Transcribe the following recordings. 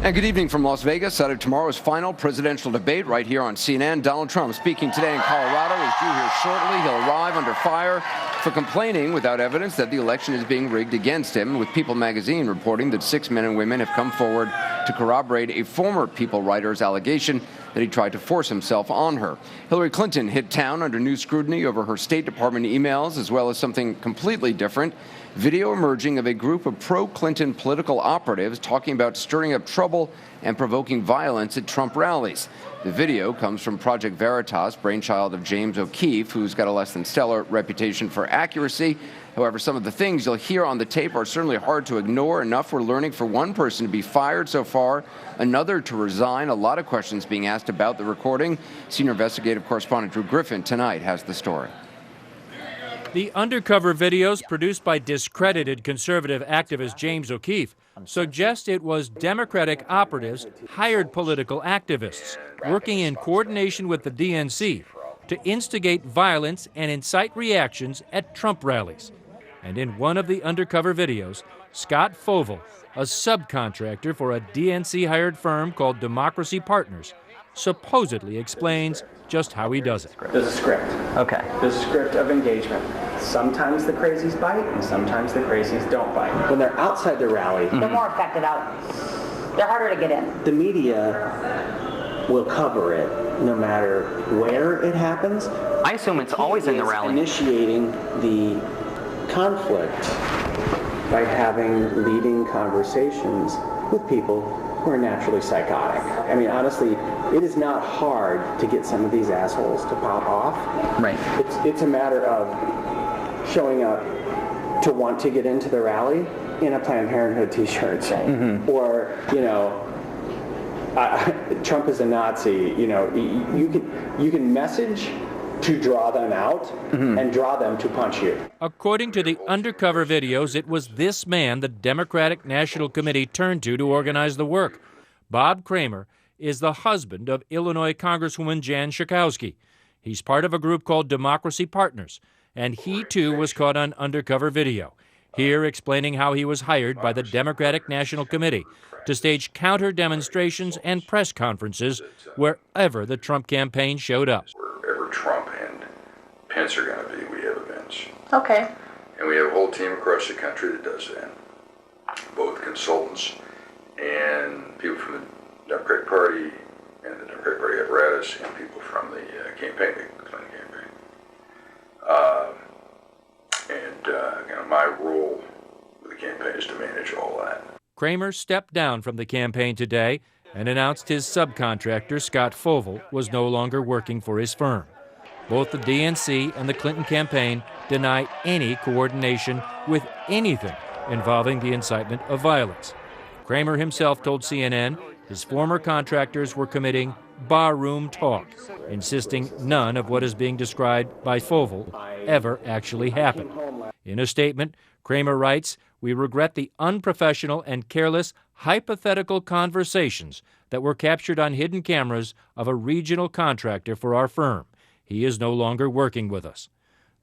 And good evening from Las Vegas. Out of tomorrow's final presidential debate right here on CNN. Donald Trump speaking today in Colorado is due here shortly. He'll arrive under fire for complaining without evidence that the election is being rigged against him, with People magazine reporting that 6 men and women have come forward to corroborate a former People writer's allegation that he tried to force himself on her. Hillary Clinton hit town under new scrutiny over her State Department emails, as well as something completely different. Video emerging of a group of pro-Clinton political operatives talking about stirring up trouble and provoking violence at Trump rallies. The video comes from Project Veritas, brainchild of James O'Keefe, who's got a less than stellar reputation for accuracy. However, some of the things you'll hear on the tape are certainly hard to ignore. Enough we're learning for one person to be fired so far, another to resign. A lot of questions being asked about the recording. Senior investigative correspondent Drew Griffin tonight has the story. The undercover videos produced by discredited conservative activist James O'Keefe suggest it was Democratic operatives, hired political activists, working in coordination with the DNC to instigate violence and incite reactions at Trump rallies. And in one of the undercover videos, Scott Fovel, a subcontractor for a DNC-hired firm called Democracy Partners, supposedly explains just how he does it. There's a script. Okay. There's a script of engagement. Sometimes the crazies bite, and sometimes the crazies don't bite. When they're outside the rally, they're more affected out. They're harder to get in. The media will cover it no matter where it happens. I assume it's always in the rally. Initiating the conflict by having leading conversations with people who are naturally psychotic. I mean, honestly, it is not hard to get some of these assholes to pop off. Right. It's a matter of showing up to want to get into the rally in a Planned Parenthood t-shirt, or, you know, Trump is a Nazi. You know, you can message to draw them out and draw them to punch you. According to the undercover videos, it was this man the Democratic National Committee turned to organize the work. Bob Kramer is the husband of Illinois Congresswoman Jan Schakowsky. He's part of a group called Democracy Partners, and he too was caught on undercover video, here explaining how he was hired by the Democratic National Committee to stage counter-demonstrations and press conferences wherever the Trump campaign showed up. Wherever Trump and Pence are going to be, we have events. Okay. And we have a whole team across the country that does that. Both consultants and people from the Democratic Party and the Democratic Party apparatus and people from the campaign, the Clinton campaign. My role with the campaign is to manage all that. Kramer stepped down from the campaign today and announced his subcontractor, Scott Fovel, was no longer working for his firm. Both the DNC and the Clinton campaign deny any coordination with anything involving the incitement of violence. Kramer himself told CNN his former contractors were committing barroom talk, insisting none of what is being described by Fovel ever actually happened. In a statement, Kramer writes, "We regret the unprofessional and careless hypothetical conversations that were captured on hidden cameras of a regional contractor for our firm. He is no longer working with us."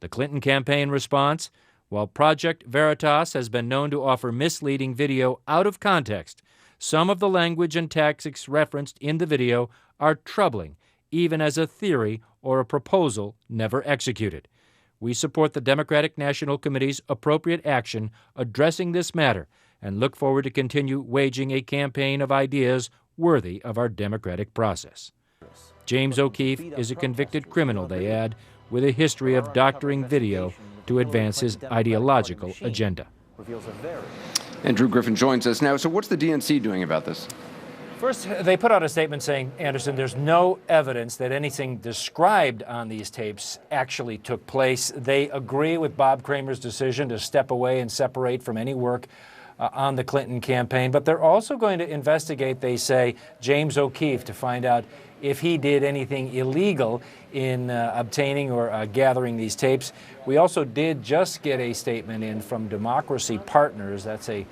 The Clinton campaign response, while Project Veritas has been known to offer misleading video out of context, some of the language and tactics referenced in the video are troubling, even as a theory or a proposal never executed. We support the Democratic National Committee's appropriate action addressing this matter and look forward to continue waging a campaign of ideas worthy of our democratic process. James O'Keefe is a convicted criminal, they add, with a history of doctoring video to advance his ideological agenda. And Drew Griffin joins us now. So what's the DNC doing about this? First, they put out a statement saying, Anderson, there's no evidence that anything described on these tapes actually took place. They agree with Bob Kramer's decision to step away and separate from any work on the Clinton campaign. But they're also going to investigate, they say, James O'Keefe to find out if he did anything illegal in obtaining or gathering these tapes. We also did just get a statement in from Democracy Partners. That's a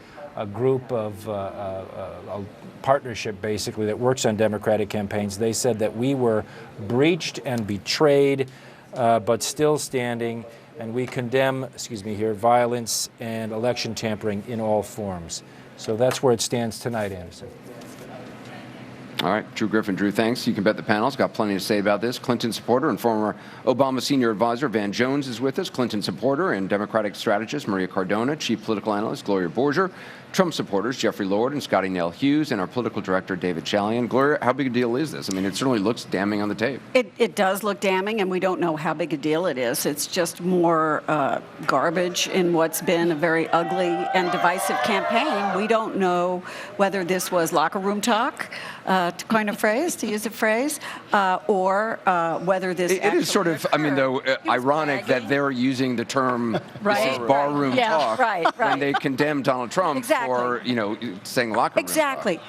group of a partnership, basically, that works on Democratic campaigns. They said that we were breached and betrayed, but still standing, and we condemn, violence and election tampering in all forms. So that's where it stands tonight, Anderson. All right, Drew Griffin. Drew, thanks. You can bet the panel's got plenty to say about this. Clinton supporter and former Obama senior advisor Van Jones is with us. Clinton supporter and Democratic strategist Maria Cardona, chief political analyst Gloria Borger, Trump supporters Jeffrey Lord and Scotty Nell Hughes, and our political director David Chalian. Gloria, how big a deal is this? I mean, it certainly looks damning on the tape. It does look damning, and we don't know how big a deal it is. It's just more garbage in what's been a very ugly and divisive campaign. We don't know whether this was locker room talk, to coin a phrase, to use a phrase, or whether this It is sort of, I mean, though, ironic that they're using the term this is barroom talk when they condemn Donald Trump for, you know, saying locker room Exactly.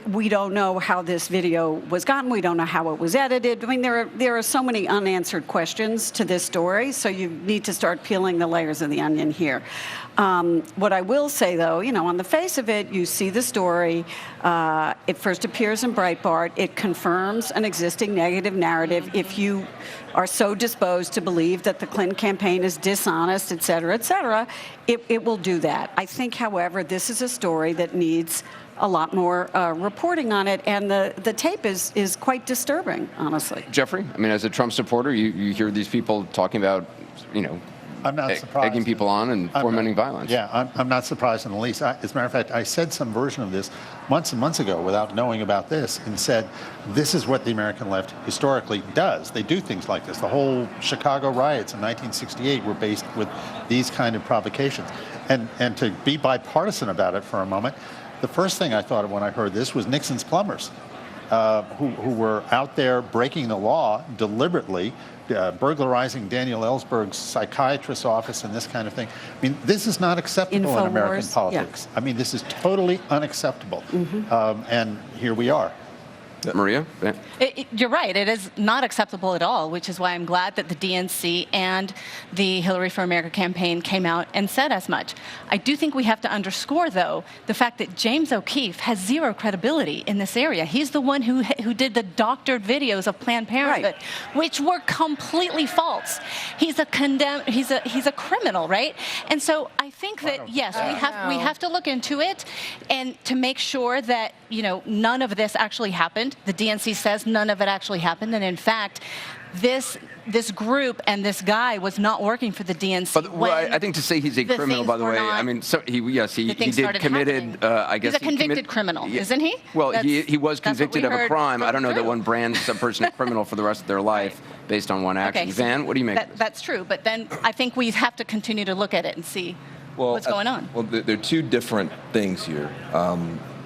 We don't know how this video was gotten. We don't know how it was edited. I mean, there are so many unanswered questions to this story, so you need to start peeling the layers of the onion here. What I will say, though, you know, on the face of it, you see the story. It first appears in Breitbart. It confirms an existing negative narrative. If you are so disposed to believe that the Clinton campaign is dishonest, et cetera, it will do that. I think, however, this is a story that needs a lot more reporting on it, and the tape is quite disturbing, honestly. Jeffrey, I mean, as a Trump supporter, you hear these people talking about, you know, I'm not surprised. Egging people on and fomenting violence. Yeah, I'm not surprised in the least. As a matter of fact, I said some version of this months and months ago without knowing about this, and said, this is what the American left historically does. They do things like this. The whole Chicago riots in 1968 were based with these kind of provocations. And to be bipartisan about it for a moment, the first thing I thought of when I heard this was Nixon's plumbers, who were out there breaking the law deliberately, burglarizing Daniel Ellsberg's psychiatrist's office and this kind of thing. I mean, this is not acceptable in American politics. Yeah. I mean, this is totally unacceptable. And here we are. Maria? You're right. It is not acceptable at all, which is why I'm glad that the DNC and the Hillary for America campaign came out and said as much. I do think we have to underscore, though, the fact that James O'Keefe has zero credibility in this area. He's the one who did the doctored videos of Planned Parenthood, which were completely false. He's a criminal, right? And so I think that, yes, we have to look into it and to make sure that, you know, none of this actually happened. The DNC says none of it actually happened, and in fact, this group and this guy was not working for the DNC. But well, I think to say he's a criminal, by the way, I mean, so he did committed. I guess he's a convicted criminal, isn't he? Well, he was convicted of a crime. I don't know that one brands a person a criminal for the rest of their life based on one action. Okay, Van, what do you make? That's true, but then I think we have to continue to look at it and see what's going on. Well, there are two different things here.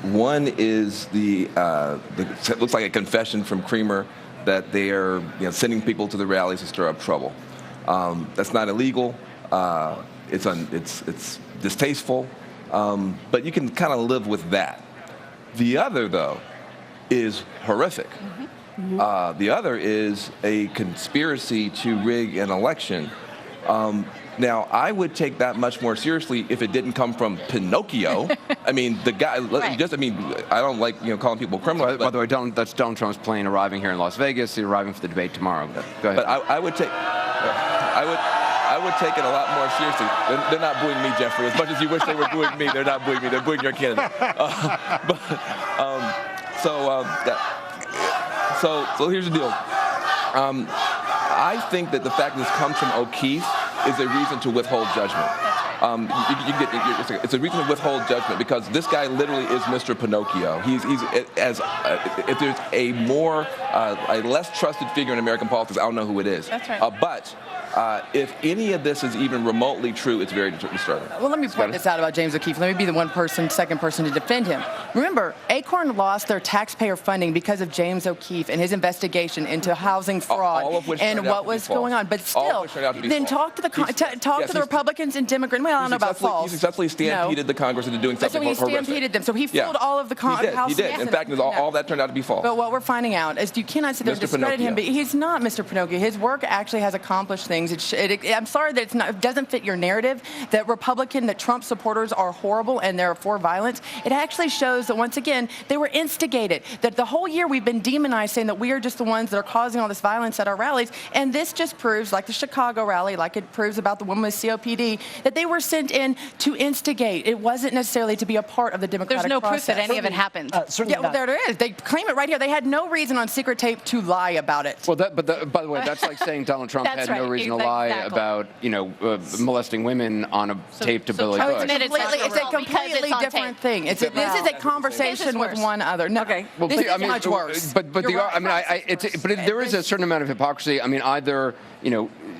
One is it looks like a confession from Creamer that they are sending people to the rallies to stir up trouble. That's not illegal. It's distasteful, but you can kind of live with that. The other, though, is horrific. The other is a conspiracy to rig an election. Now, I would take that much more seriously if it didn't come from Pinocchio. I mean, the guy, I don't like, calling people criminals. By the way, that's Donald Trump's plane arriving here in Las Vegas. He's arriving for the debate tomorrow. Go ahead. But I would take it a lot more seriously. They're not booing me, Jeffrey. As much as you wish they were booing me, they're not booing me. They're booing your candidate. So here's the deal. I think that the fact that this comes from O'Keefe is a reason to withhold judgment. It's a reason to withhold judgment because this guy literally is Mr. Pinocchio. If there's a less trusted figure in American politics, I don't know who it is. That's right. But if any of this is even remotely true, it's very disturbing. Well, let me point this out about James O'Keefe. Let me be the second person to defend him. Remember, Acorn lost their taxpayer funding because of James O'Keefe and his investigation into housing fraud and what was going on. But still, then talk to the Republicans and Democrats. Well, I don't know about false. He successfully stampeded the Congress into doing something horrific. So he stampeded them. So he fooled all of the House. He did. In fact, all that turned out to be false. But what we're finding out is you cannot sit there and discredit him. But he's not Mr. Pinocchio. His work actually has accomplished things. I'm sorry that it doesn't fit your narrative that Trump supporters are horrible and they're for violence. It actually shows that, once again, they were instigated. That the whole year we've been demonized, saying that we are just the ones that are causing all this violence at our rallies. And this just proves, like the Chicago rally, like it proves about the woman with COPD, that they were were sent in to instigate. It wasn't necessarily to be a part of the democratic There's no process. proof that any of it happened. Yeah, well, there it is. They claim it right here. They had no reason on secret tape to lie about it. Well, by the way, that's like saying Donald Trump had no reason to lie about, molesting women on a tape to Billy Bush. It's a completely different thing. This is a conversation with one other. No, okay. Well, this is much worse. But there is a certain amount of hypocrisy. I mean, either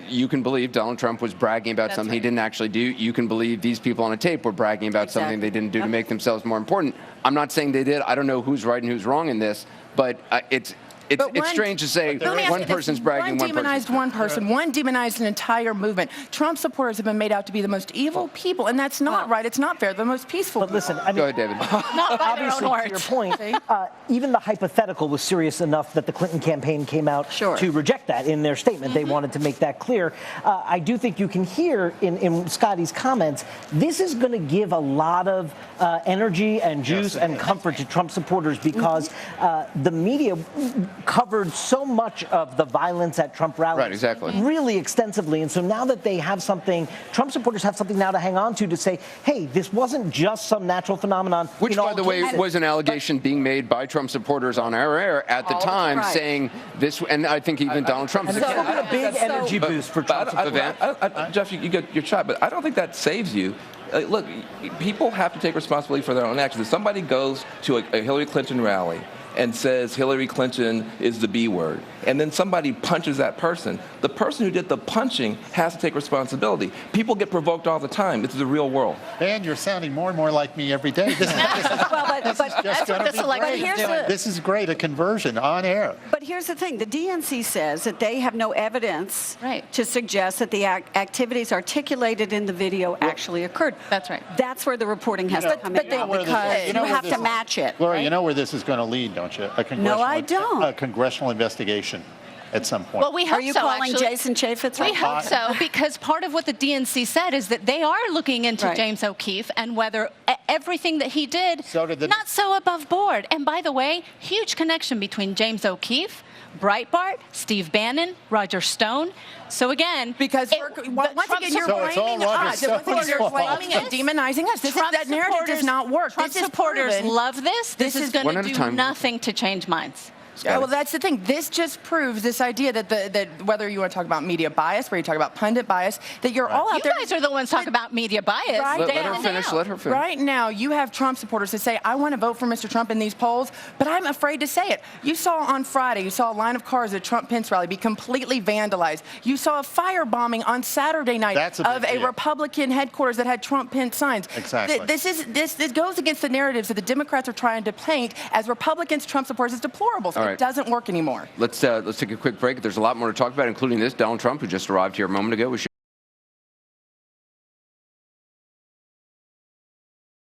you can believe Donald Trump was bragging about something he didn't actually do. You can believe these people on a tape were bragging about something they didn't do to make themselves more important. I'm not saying they did. I don't know who's right and who's wrong in this, but it's strange to say one person's bragging, one demonized one person, one demonized an entire movement. Trump supporters have been made out to be the most evil people, and that's not right. It's not fair. The most peaceful. But listen, I mean, go ahead, David. Not by their own obviously, to your point, even the hypothetical was serious enough that the Clinton campaign came out to reject that in their statement. They wanted to make that clear. I do think you can hear in Scotty's comments, this is going to give a lot of energy and juice and comfort to Trump supporters because the media covered so much of the violence at Trump rallies really extensively. And so now that they have something, Trump supporters have something now to hang on to say, hey, this wasn't just some natural phenomenon. Which, by the way, was an allegation being made by Trump supporters on our air at the time saying this, and I think even Donald Trump. And this will be a big energy boost for Trump supporters. Jeff, you get your shot, but I don't think that saves you. Look, people have to take responsibility for their own actions. If somebody goes to a Hillary Clinton rally and says Hillary Clinton is the B word, and then somebody punches that person, the person who did the punching has to take responsibility. People get provoked all the time. It's the real world. And you're sounding more and more like me every day. This is great, a conversion on air. But here's the thing. The DNC says that they have no evidence to suggest that the activities articulated in the video actually occurred. That's right. That's where the reporting has to come in because you have to match it. Laura, you know where this is going to lead, don't you? No, I don't. A congressional investigation at some point. Well, we hope Are you so, calling actually. Jason Chaffetz? We hope so, because part of what the DNC said is that they are looking into James O'Keefe and whether everything that he did, not so above board. And by the way, huge connection between James O'Keefe, Breitbart, Steve Bannon, Roger Stone. So again, because once again you're blaming us. You're blaming and demonizing us. That narrative does not work. Trump supporters love this. This is going to do nothing to change minds. Yeah, well, that's the thing. This just proves this idea that whether you want to talk about media bias, whether you talk about pundit bias, that you're all out there. You guys are the ones talking about media bias. Let her finish. Let her finish. Right now, you have Trump supporters that say, I want to vote for Mr. Trump in these polls, but I'm afraid to say it. You saw on Friday, you saw a line of cars at Trump Pence rally be completely vandalized. You saw a firebombing on Saturday night of a Republican headquarters that had Trump Pence signs. Exactly. This goes against the narratives that the Democrats are trying to paint as Republicans, Trump supporters as deplorable. So it doesn't work anymore. Let's take a quick break. There's a lot more to talk about, including this. Donald Trump, who just arrived here a moment ago.